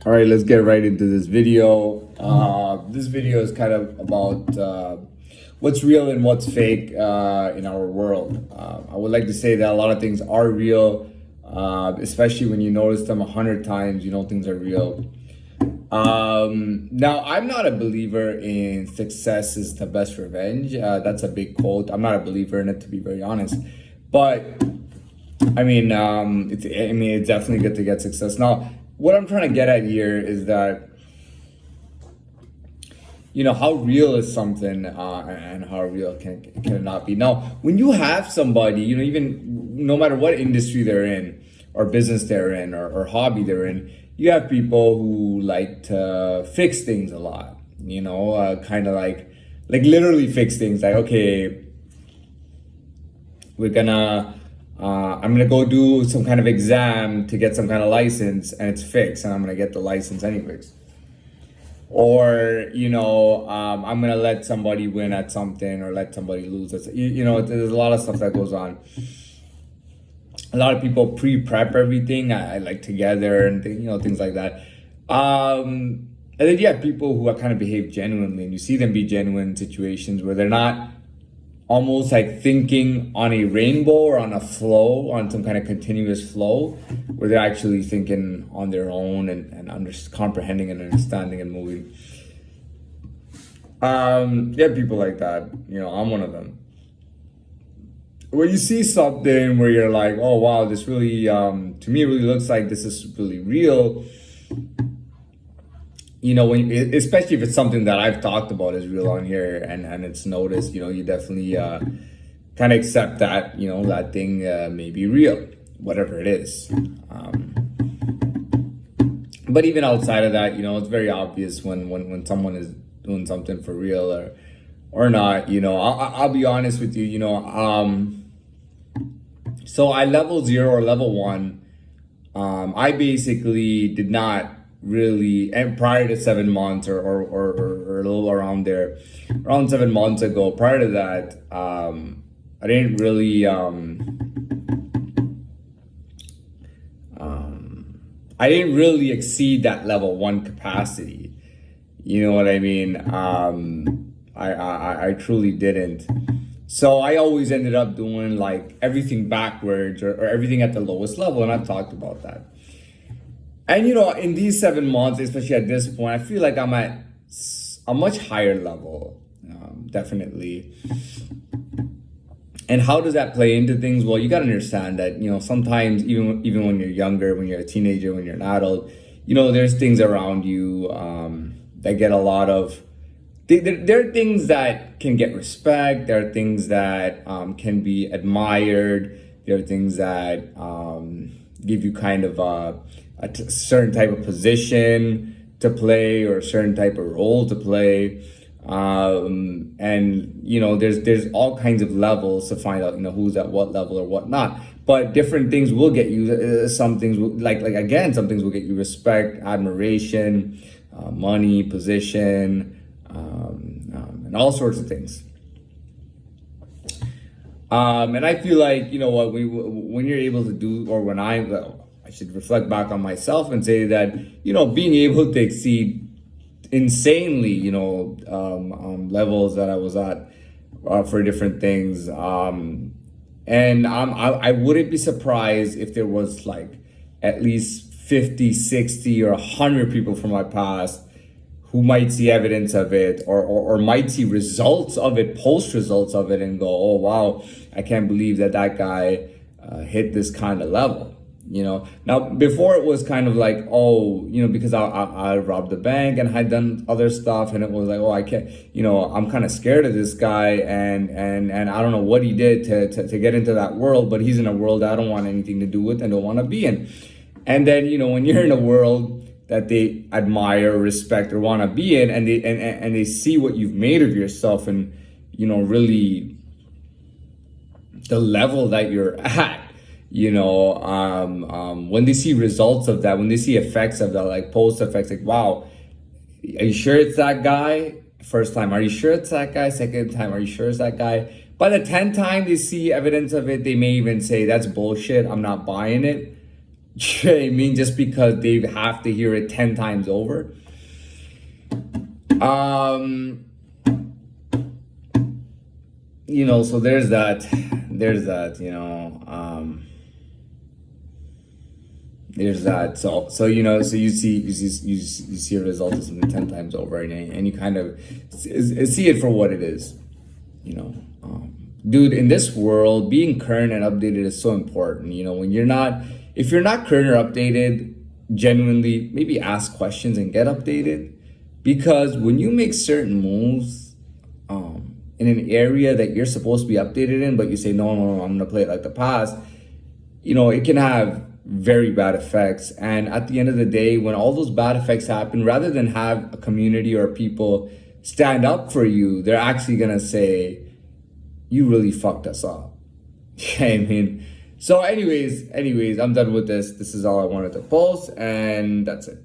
All right, let's get right into this video. This video is kind of about what's real and what's fake in our world. I would like to say that a lot of things are real, especially when you notice them 100 times, you know things are real. Now, I'm not a believer in success is the best revenge. That's a big quote. I'm not a believer in it, to be very honest. But it's definitely good to get success. Now, what I'm trying to get at here is that how real is something and how real can it not be. Now, when you have somebody, even no matter what industry they're in or business they're in or hobby they're in, you have people who like to fix things a lot. Kind of like literally fix things. Like, okay, I'm gonna go do some kind of exam to get some kind of license, and it's fixed, and I'm gonna get the license anyways. Or I'm gonna let somebody win at something or let somebody lose. There's a lot of stuff that goes on. A lot of people pre-prep everything. I like together and things like that. And then you have people who kind of behave genuinely, and you see them be genuine in situations where they're not almost like thinking on a rainbow or on a flow, on some kind of continuous flow, where they're actually thinking on their own and comprehending and understanding and moving. Yeah, people like that. I'm one of them. When you see something where you're like, oh wow, this really, to me, it really looks like this is really real. Especially if it's something that I've talked about is real on here and it's noticed, you definitely kind of accept that, that thing may be real, whatever it is. But even outside of that, it's very obvious when someone is doing something for real or not. I'll be honest with you, so I level 0 or level 1, I basically did not really, and prior to 7 months or a little around there, around 7 months ago, prior to that, I didn't really exceed that level 1 capacity. You know what I mean? I truly didn't. So I always ended up doing like everything backwards or everything at the lowest level, and I've talked about that. And in these 7 months, especially at this point, I feel like I'm at a much higher level, definitely. And how does that play into things? Well, you got to understand that, sometimes even when you're younger, when you're a teenager, when you're an adult, there's things around you that get a lot of, there are things that can get respect. There are things that can be admired. There are things that give you kind of a certain type of position to play or a certain type of role to play. And there's all kinds of levels to find out, who's at what level or whatnot. But different things will get you, some things will, some things will get you respect, admiration, money, position, and all sorts of things. And I feel like, when you're able to do, or when I should reflect back on myself and say that, being able to exceed insanely, levels that I was at for different things. And I wouldn't be surprised if there was like at least 50, 60 or 100 people from my past who might see evidence of it or might see results of it, post results of it, and go, oh wow, I can't believe that guy hit this kind of level. Now before it was kind of like, oh, because I robbed the bank and had done other stuff, and it was like, oh, I can't, I'm kind of scared of this guy, and I don't know what he did to get into that world, but he's in a world I don't want anything to do with and don't want to be in. And then when you're in a world that they admire, respect, or want to be in, and they see what you've made of yourself, and really the level that you're at. When they see results of that, when they see effects of that, like post effects, like, wow, are you sure it's that guy? First time, are you sure it's that guy? Second time, are you sure it's that guy? By the 10th time they see evidence of it, they may even say, that's bullshit, I'm not buying it. I mean, just because they have to hear it 10 times over. So there's that. So you see a result of something 10 times over, and you kind of see it for what it is, you know. Dude, in this world, being current and updated is so important. If you're not current or updated, genuinely maybe ask questions and get updated, because when you make certain moves, in an area that you're supposed to be updated in, but you say no, I'm gonna play it like the past, it can have very bad effects. And at the end of the day, when all those bad effects happen, rather than have a community or people stand up for you, they're actually gonna say, you really fucked us up. I mean, so anyways, I'm done with this. This is all I wanted to post, and that's it.